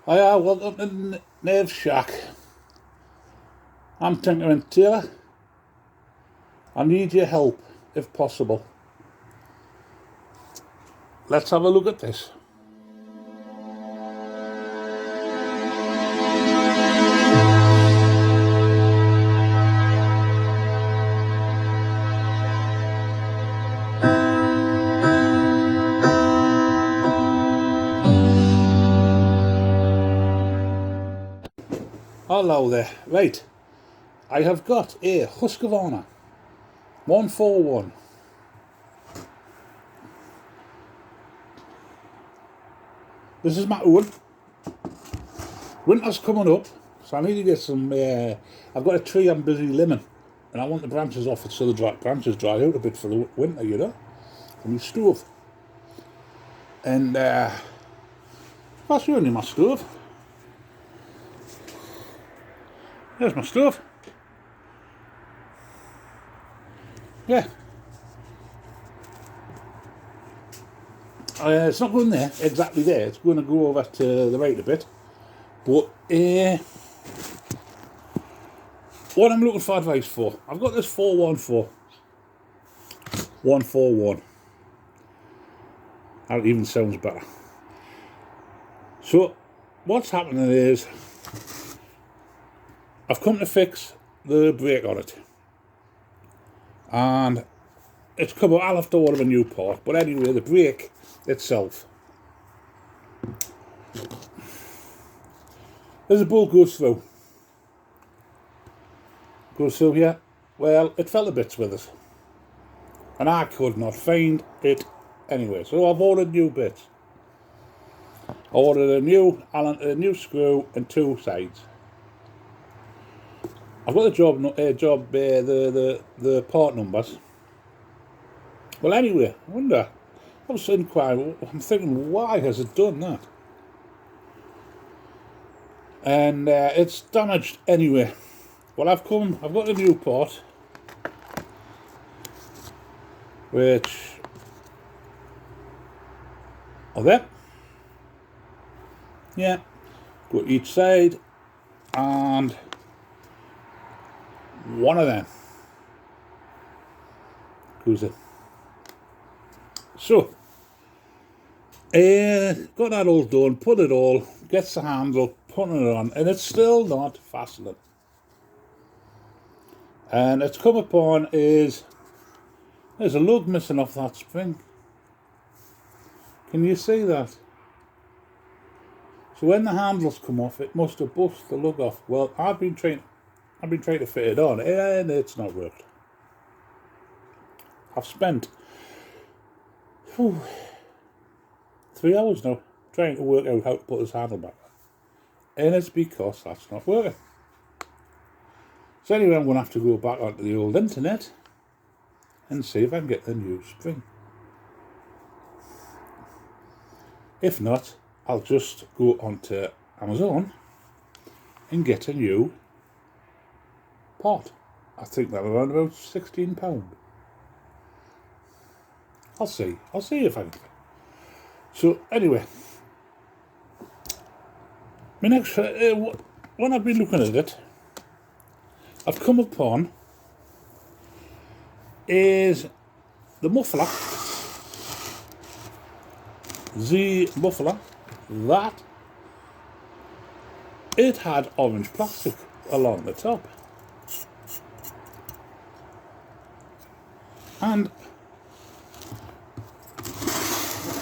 Hi, welcome to Nave's Shack. I'm Tinker and Taylor. I need your help, if possible. Let's have a look at this. Hello there. Right, I have got a Husqvarna 141. This is my own. Winter's coming up, so I need to get some. I've got a tree I'm busy limbing, and I want the branches off it so the branches dry out a bit for the winter, you know, for my stove. And that's only my stove. There's my stove. Yeah. It's not going there, exactly there. It's going to go over to the right a bit. But what I'm looking for advice for, I've got this 414 141. That even sounds better. So what's happening is I've come to fix the brake on it, and it's come up. I'll have to order a new part, but anyway, the brake itself, there's a bolt goes through here. Well, it fell to bits with us, and I could not find it anyway, so I've ordered new bits. I ordered a new screw and two sides. I've got the part numbers. Well, anyway, I was inquiring. I'm thinking, why has it done that? And it's damaged anyway. Well, I've got a new part, which are there. Yeah, got each side, and one of them goes in. So, got that all done, put it all, gets the handle, putting it on, and it's still not fastening. And it's come upon there's a lug missing off that spring. Can you see that? So when the handles come off, it must have bust the lug off. Well, I've been trying to fit it on, and it's not worked. I've spent 3 hours now trying to work out how to put this handle back on, and it's because that's not working. So anyway, I'm going to have to go back onto the old internet and see if I can get the new spring. If not, I'll just go onto Amazon and get a new part. I think they're around about £16. I'll see if I can. So anyway, my next when I've been looking at it, I've come upon is the muffler, that it had orange plastic along the top, and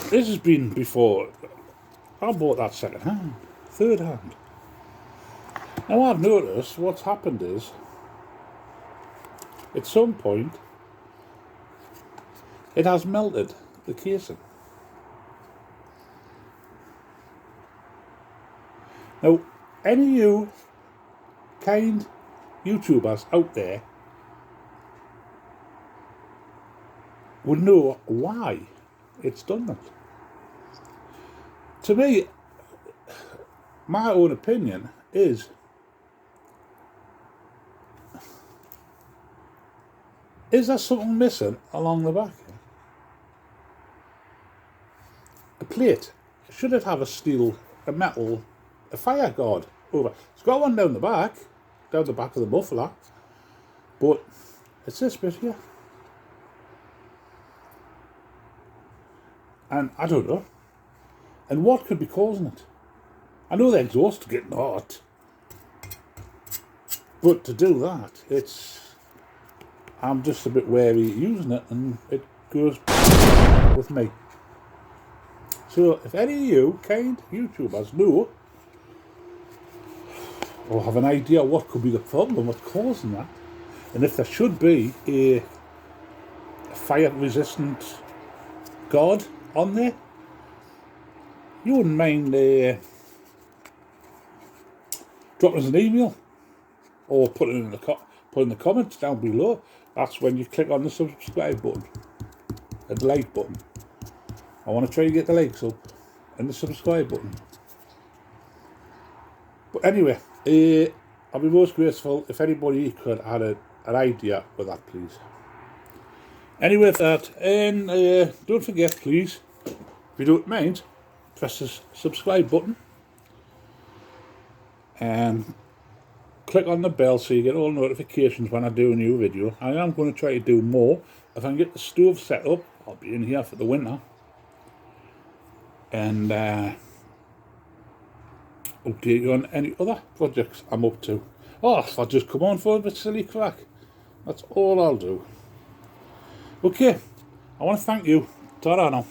this has been before I bought that third hand. Now I've noticed what's happened is, at some point, it has melted the casing. Now, any of you kind YouTubers out there would know why it's done that. To me, my own opinion is there something missing along the back? A plate. Should it have a metal a fire guard over. It's got one down the back of the muffler, but it's this bit here. And I don't know. And what could be causing it? I know the exhaust is getting hot, but to do that, I'm just a bit wary using it, and it goes with me. So if any of you kind YouTubers know or have an idea what could be the problem, what's causing that, and if there should be a fire resistant guard on there, you wouldn't mind dropping us an email or put it in the comments down below. That's when you click on the subscribe button and the like button. I want to try to get the likes up and the subscribe button. But anyway, I'll be most grateful if anybody could add an idea with that, please. Anyway, that, and don't forget, please, if you don't mind, press the subscribe button and click on the bell so you get all notifications when I do a new video. I am going to try to do more. If I can get the stove set up, I'll be in here for the winter. And update you on any other projects I'm up to. Oh, if I just come on for a bit silly crack, that's all I'll do. Okay, I want to thank you. Ta-ra now.